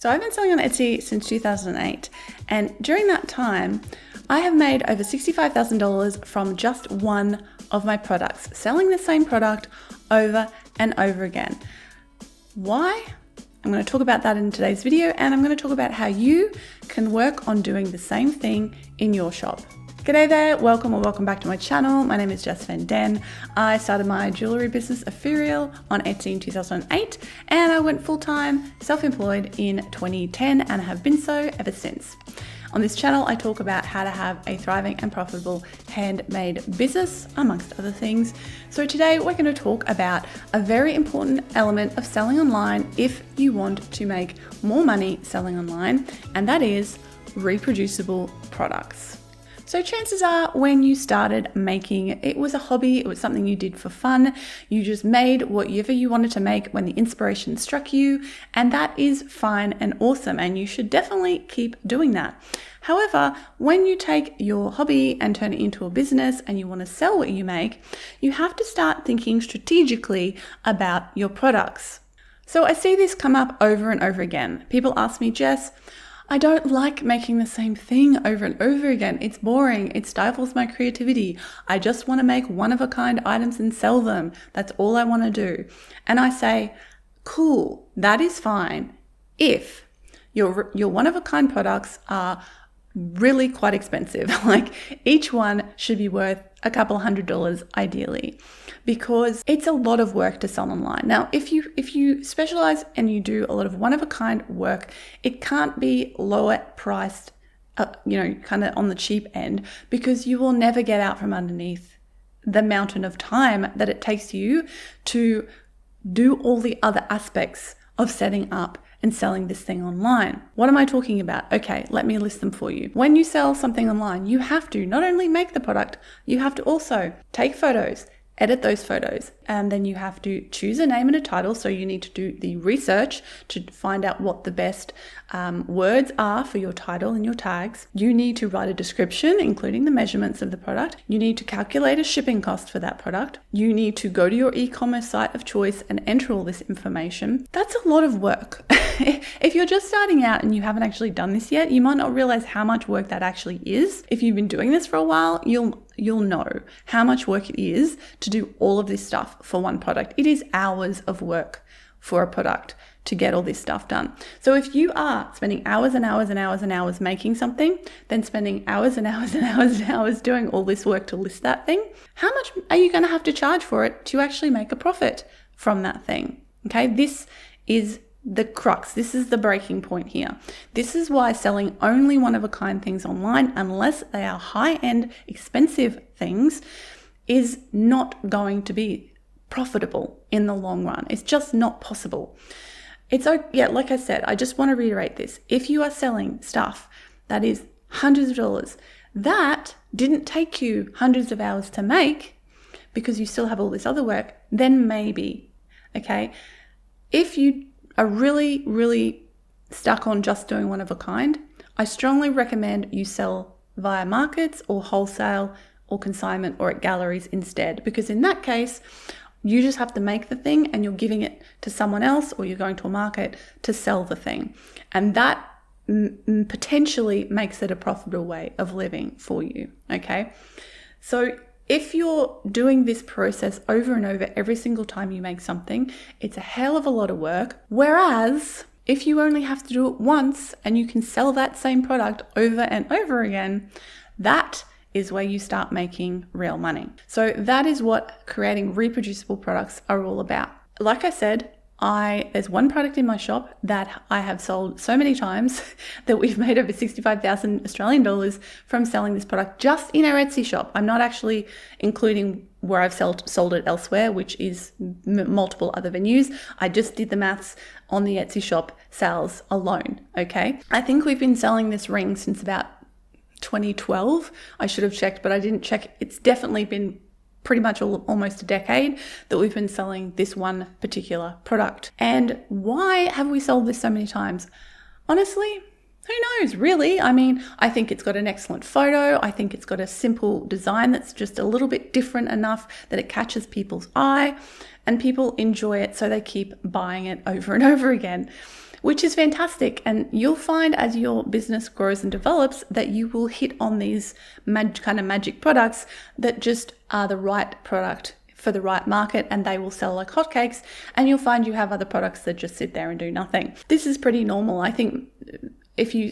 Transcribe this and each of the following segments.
So I've been selling on Etsy since 2008, and during that time, I have made over $65,000 from just one of my products, selling the same product over and over again. Why? I'm going to talk about that in today's video, and I'm going to talk about how you can work on doing the same thing in your shop. G'day there, welcome back to my channel. My name is Jess Van Den. I started my jewelry business Ethereal on Etsy in 2008, and I went full-time self-employed in 2010 and have been so ever since. On this channel, I talk about how to have a thriving and profitable handmade business, amongst other things. So today we're going to talk about a very important element of selling online if you want to make more money selling online, and that is reproducible products. So chances are when you started making, it was a hobby, it was something you did for fun, you just made whatever you wanted to make when the inspiration struck you, and that is fine and awesome, and you should definitely keep doing that. However, when you take your hobby and turn it into a business and you want to sell what you make, you have to start thinking strategically about your products. So I see this come up over and over again. People ask me, Jess, I don't like making the same thing over and over again. It's boring. It stifles my creativity. I just want to make one-of-a-kind items and sell them. That's all I want to do. And I say, cool, that is fine if your one-of-a-kind products are really quite expensive. Like each one should be worth a couple $100 ideally, because it's a lot of work to sell online. Now, if you specialize and you do a lot of one-of-a-kind work, it can't be lower priced, kind of on the cheap end, because you will never get out from underneath the mountain of time that it takes you to do all the other aspects of setting up and selling this thing online. What am I talking about? Okay, let me list them for you. When you sell something online, you have to not only make the product, you have to also take photos, edit those photos, and then you have to choose a name and a title. So you need to do the research to find out what the best words are for your title and your tags. You need to write a description, including the measurements of the product. You need to calculate a shipping cost for that product. You need to go to your e-commerce site of choice and enter all this information. That's a lot of work. If you're just starting out and you haven't actually done this yet, you might not realize how much work that actually is. If you've been doing this for a while, you'll know how much work it is to do all of this stuff for one product. It is hours of work for a product to get all this stuff done. So if you are spending hours and hours and hours and hours making something, then spending hours and hours and hours and hours doing all this work to list that thing, how much are you going to have to charge for it to actually make a profit from that thing? Okay, this is the crux. This is the breaking point here. This is why selling only one-of-a-kind things online, unless they are high-end, expensive things, is not going to be profitable in the long run. It's just not possible. Like I said, I just want to reiterate this. If you are selling stuff that is hundreds of dollars, that didn't take you hundreds of hours to make because you still have all this other work, then maybe, okay? If you are really, really stuck on just doing one of a kind, I strongly recommend you sell via markets or wholesale or consignment or at galleries instead, because in that case, you just have to make the thing and you're giving it to someone else, or you're going to a market to sell the thing. And that potentially makes it a profitable way of living for you, okay? So if you're doing this process over and over every single time you make something, it's a hell of a lot of work. Whereas if you only have to do it once and you can sell that same product over and over again, that is where you start making real money. So that is what creating reproducible products are all about. Like I said, there's one product in my shop that I have sold so many times that we've made over 65,000 Australian dollars from selling this product just in our Etsy shop. I'm not actually including where I've sold it elsewhere, which is multiple other venues. I just did the maths on the Etsy shop sales alone, okay? I think we've been selling this ring since about 2012. I should have checked, but I didn't check. It's definitely been pretty much almost a decade that we've been selling this one particular product. And why have we sold this so many times? Honestly, who knows, really? I mean, I think it's got an excellent photo. I think it's got a simple design that's just a little bit different enough that it catches people's eye and people enjoy it, so they keep buying it over and over again. which is fantastic. And you'll find as your business grows and develops that you will hit on these kind of magic products that just are the right product for the right market, and they will sell like hotcakes, and you'll find you have other products that just sit there and do nothing. This is pretty normal. I think if you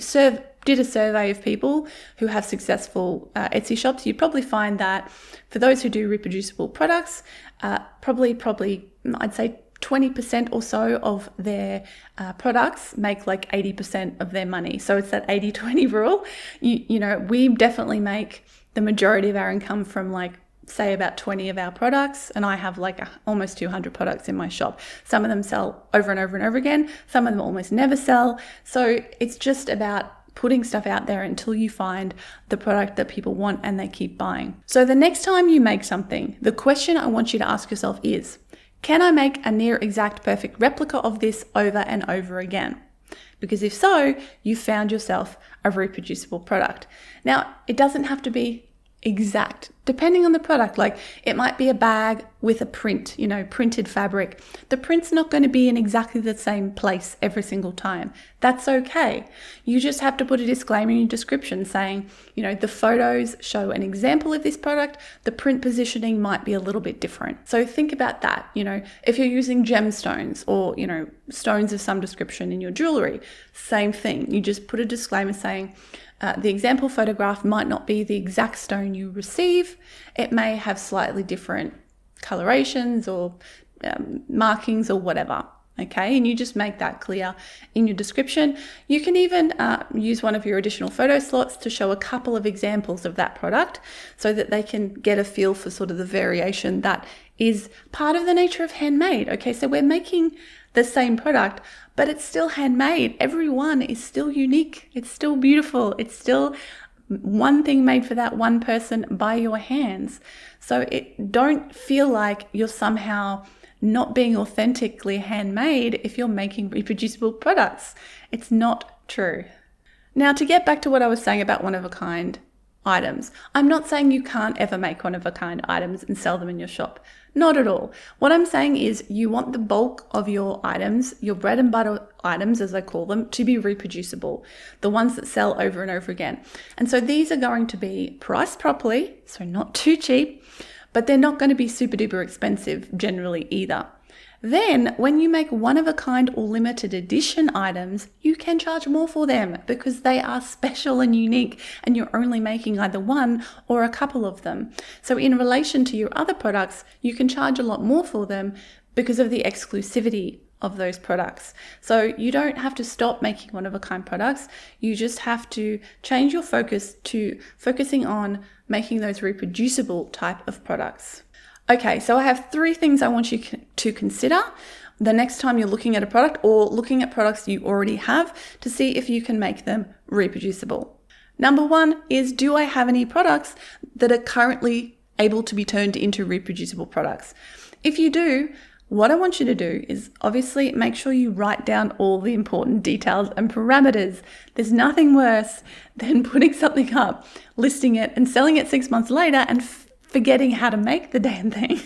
did a survey of people who have successful Etsy shops, you'd probably find that for those who do reproducible products, probably I'd say 20% or so of their products make like 80% of their money. So it's that 80-20 rule. You know, we definitely make the majority of our income from like, say, about 20 of our products, and I have like almost 200 products in my shop. Some of them sell over and over and over again. Some of them almost never sell. So it's just about putting stuff out there until you find the product that people want and they keep buying. So the next time you make something, the question I want you to ask yourself is, can I make a near exact perfect replica of this over and over again? Because if so, you've found yourself a reproducible product. Now, it doesn't have to be exact, depending on the product. Like it might be a bag with a print, you know, printed fabric. The print's not going to be in exactly the same place every single time. That's okay. You just have to put a disclaimer in your description saying, you know, the photos show an example of this product. The print positioning might be a little bit different. So think about that. You know, if you're using gemstones or, you know, stones of some description in your jewelry, same thing. You just put a disclaimer saying, the example photograph might not be the exact stone you receive. It may have slightly different colorations or markings or whatever. Okay, and you just make that clear in your description. You can even use one of your additional photo slots to show a couple of examples of that product so that they can get a feel for sort of the variation that is part of the nature of handmade. Okay, so we're making the same product, but it's still handmade. Every one is still unique. It's still beautiful. It's still one thing made for that one person by your hands. So don't feel like you're somehow not being authentically handmade if you're making reproducible products. It's not true. Now, to get back to what I was saying about one-of-a-kind items, I'm not saying you can't ever make one-of-a-kind items and sell them in your shop. Not at all. What I'm saying is you want the bulk of your items, your bread and butter items, as I call them, to be reproducible, the ones that sell over and over again. And so these are going to be priced properly, so not too cheap, but they're not going to be super duper expensive generally either. Then when you make one-of-a-kind or limited edition items, you can charge more for them because they are special and unique and you're only making either one or a couple of them. So in relation to your other products, you can charge a lot more for them because of the exclusivity of those products. So you don't have to stop making one-of-a-kind products. You just have to change your focus to focusing on making those reproducible type of products. Okay, so I have 3 things I want you to consider the next time you're looking at a product or looking at products you already have to see if you can make them reproducible. Number 1 is, do I have any products that are currently able to be turned into reproducible products? If you do, what I want you to do is obviously make sure you write down all the important details and parameters. There's nothing worse than putting something up, listing it and selling it 6 months later and forgetting how to make the damn thing.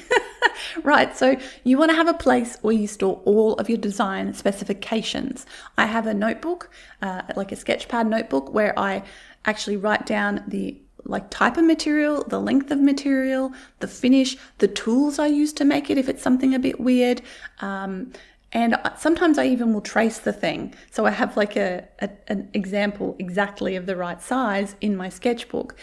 Right, so you want to have a place where you store all of your design specifications. I have a notebook, like a sketchpad notebook, where I actually write down the type of material, the length of material, the finish, the tools I use to make it if it's something a bit weird. And sometimes I even will trace the thing. So I have like an example exactly of the right size in my sketchbook.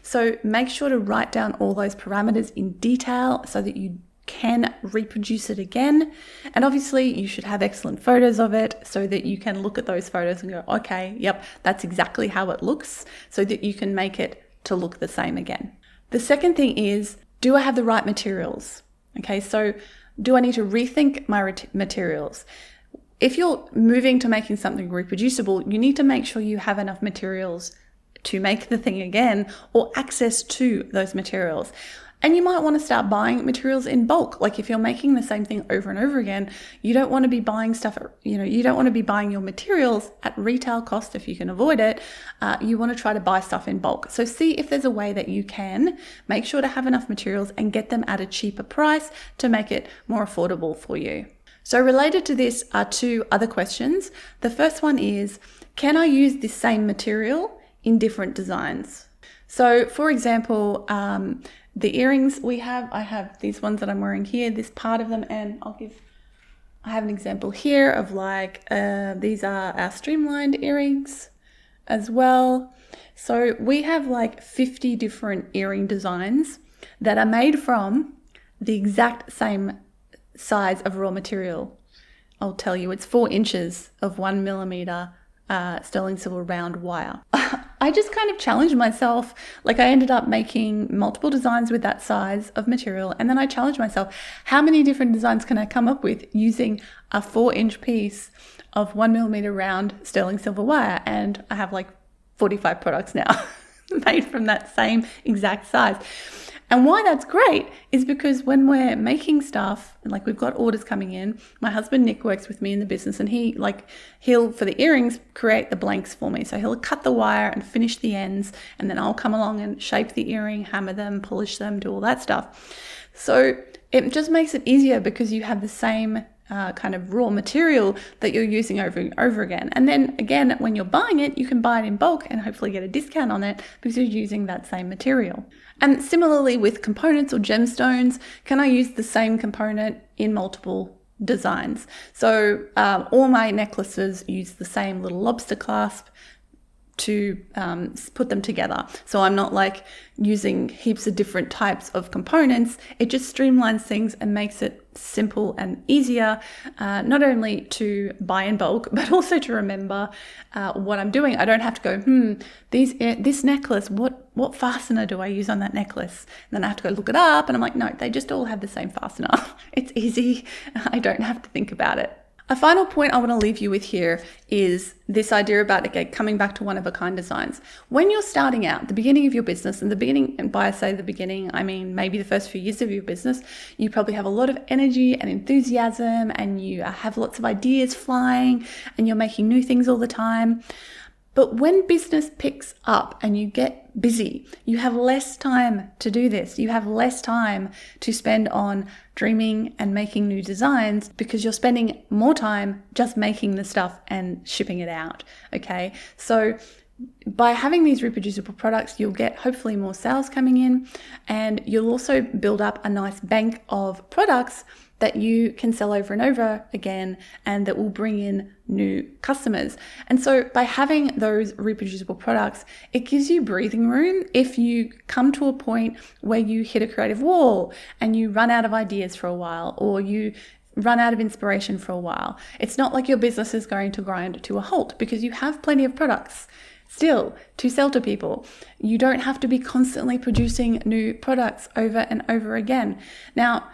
So make sure to write down all those parameters in detail so that you can reproduce it again. And obviously you should have excellent photos of it so that you can look at those photos and go, okay, yep, that's exactly how it looks, so that you can make it to look the same again. The second thing is, do I have the right materials? Okay, so do I need to rethink my materials? If you're moving to making something reproducible, you need to make sure you have enough materials to make the thing again or access to those materials. And you might want to start buying materials in bulk. Like if you're making the same thing over and over again, you don't want to be buying stuff, you don't want to be buying your materials at retail cost if you can avoid it. You want to try to buy stuff in bulk. So see if there's a way that you can make sure to have enough materials and get them at a cheaper price to make it more affordable for you. So related to this are two other questions. The first one is, can I use this same material in different designs? So for example, the earrings I have these ones that I'm wearing here, this part of them, and I have an example here of these are our streamlined earrings as well. So we have 50 different earring designs that are made from the exact same size of raw material. I'll tell you, it's 4 inches of 1 millimeter sterling silver round wire. I just kind of challenged myself. I ended up making multiple designs with that size of material, and then I challenged myself, how many different designs can I come up with using a 4-inch piece of 1 millimeter round sterling silver wire? And I have 45 products now made from that same exact size. And why that's great is because when we're making stuff, and we've got orders coming in, my husband Nick works with me in the business, and he'll, for the earrings, create the blanks for me. So he'll cut the wire and finish the ends, and then I'll come along and shape the earring, hammer them, polish them, do all that stuff. So it just makes it easier because you have the same kind of raw material that you're using over and over again. And then again, when you're buying it, you can buy it in bulk and hopefully get a discount on it because you're using that same material. And similarly with components or gemstones, can I use the same component in multiple designs? So all my necklaces use the same little lobster clasp to put them together. So I'm not using heaps of different types of components. It just streamlines things and makes it simple and easier, not only to buy in bulk, but also to remember what I'm doing. I don't have to go, this necklace, what fastener do I use on that necklace? And then I have to go look it up, and I'm like, no, they just all have the same fastener. It's easy. I don't have to think about it. A final point I want to leave you with here is this idea about, coming back to one-of-a-kind designs. When you're starting out, the beginning of your business, and by I say the beginning, I mean maybe the first few years of your business, you probably have a lot of energy and enthusiasm, and you have lots of ideas flying, and you're making new things all the time. But when business picks up and you get busy, you have less time to do this. You have less time to spend on dreaming and making new designs because you're spending more time just making the stuff and shipping it out. Okay. So by having these reproducible products, you'll get hopefully more sales coming in, and you'll also build up a nice bank of products that you can sell over and over again, and that will bring in new customers. And so by having those reproducible products, it gives you breathing room if you come to a point where you hit a creative wall and you run out of ideas for a while, or you run out of inspiration for a while. It's not like your business is going to grind to a halt because you have plenty of products still to sell to people. You don't have to be constantly producing new products over and over again. Now,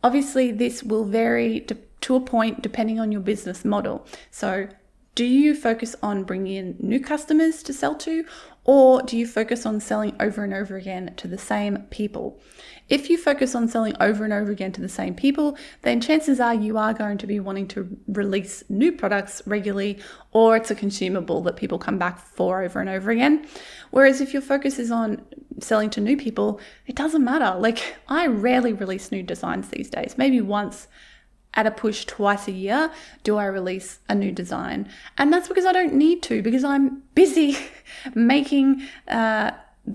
obviously, this will vary to a point depending on your business model. So do you focus on bringing in new customers to sell to, or do you focus on selling over and over again to the same people? If you focus on selling over and over again to the same people, then chances are you are going to be wanting to release new products regularly, or it's a consumable that people come back for over and over again. Whereas if your focus is on selling to new people, it doesn't matter. I rarely release new designs these days. Maybe once at a push, twice a year do I release a new design. And that's because I don't need to, because I'm busy making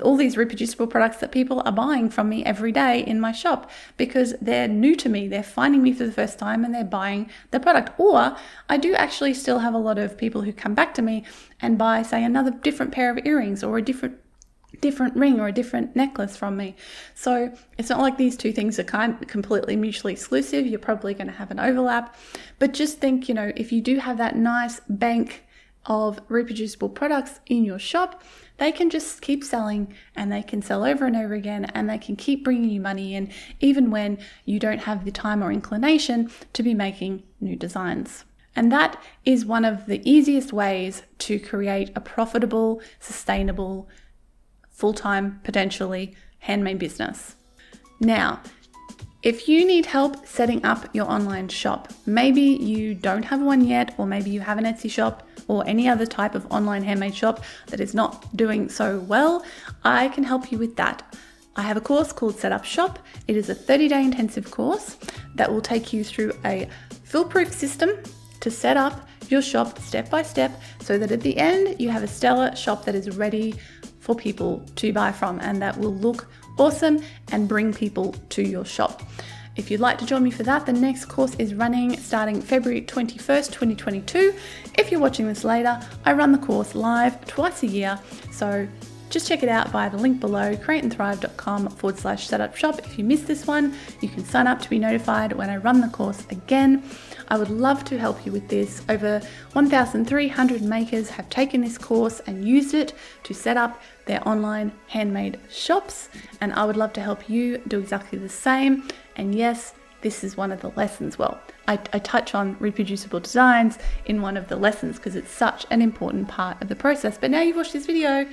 all these reproducible products that people are buying from me every day in my shop, because they're new to me. They're finding me for the first time and they're buying the product. Or I do actually still have a lot of people who come back to me and buy, say, another different pair of earrings, or a different ring, or a different necklace from me. So it's not like these two things are completely mutually exclusive. You're probably going to have an overlap, but just think, if you do have that nice bank of reproducible products in your shop, they can just keep selling, and they can sell over and over again, and they can keep bringing you money in even when you don't have the time or inclination to be making new designs. And that is one of the easiest ways to create a profitable, sustainable, full-time, potentially handmade business. Now, if you need help setting up your online shop, maybe you don't have one yet, or maybe you have an Etsy shop or any other type of online handmade shop that is not doing so well, I can help you with that. I have a course called Set Up Shop. It is a 30-day intensive course that will take you through a foolproof system to set up your shop step by step so that at the end you have a stellar shop that is ready for people to buy from and that will look awesome and bring people to your shop. If you'd like to join me for that, the next course is running starting February 21st, 2022. If you're watching this later, I run the course live twice a year. So just check it out via the link below, createandthrive.com/setupshop. If you missed this one, you can sign up to be notified when I run the course again. I would love to help you with this. Over 1,300 makers have taken this course and used it to set up their online handmade shops, and I would love to help you do exactly the same. And yes, this is one of the lessons. Well, I touch on reproducible designs in one of the lessons because it's such an important part of the process. But now you've watched this video,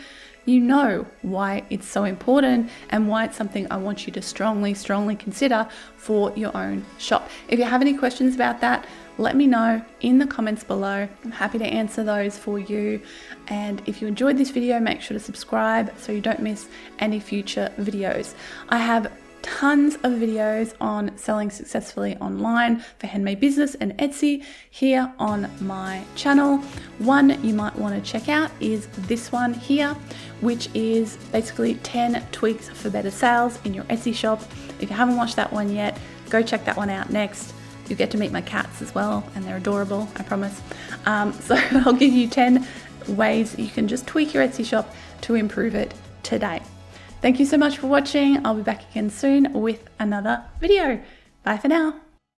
you know why it's so important and why it's something I want you to strongly consider for your own shop. If you have any questions about that, let me know in the comments below. I'm happy to answer those for you. And if you enjoyed this video, make sure to subscribe so you don't miss any future videos. I have tons of videos on selling successfully online for handmade business and Etsy here on my channel. One you might want to check out is this one here, which is basically 10 tweaks for better sales in your Etsy shop. If you haven't watched that one yet, go check that one out next. You get to meet my cats as well, and they're adorable, I promise. So I'll give you 10 ways you can just tweak your Etsy shop to improve it today. Thank you so much for watching. I'll be back again soon with another video. Bye for now.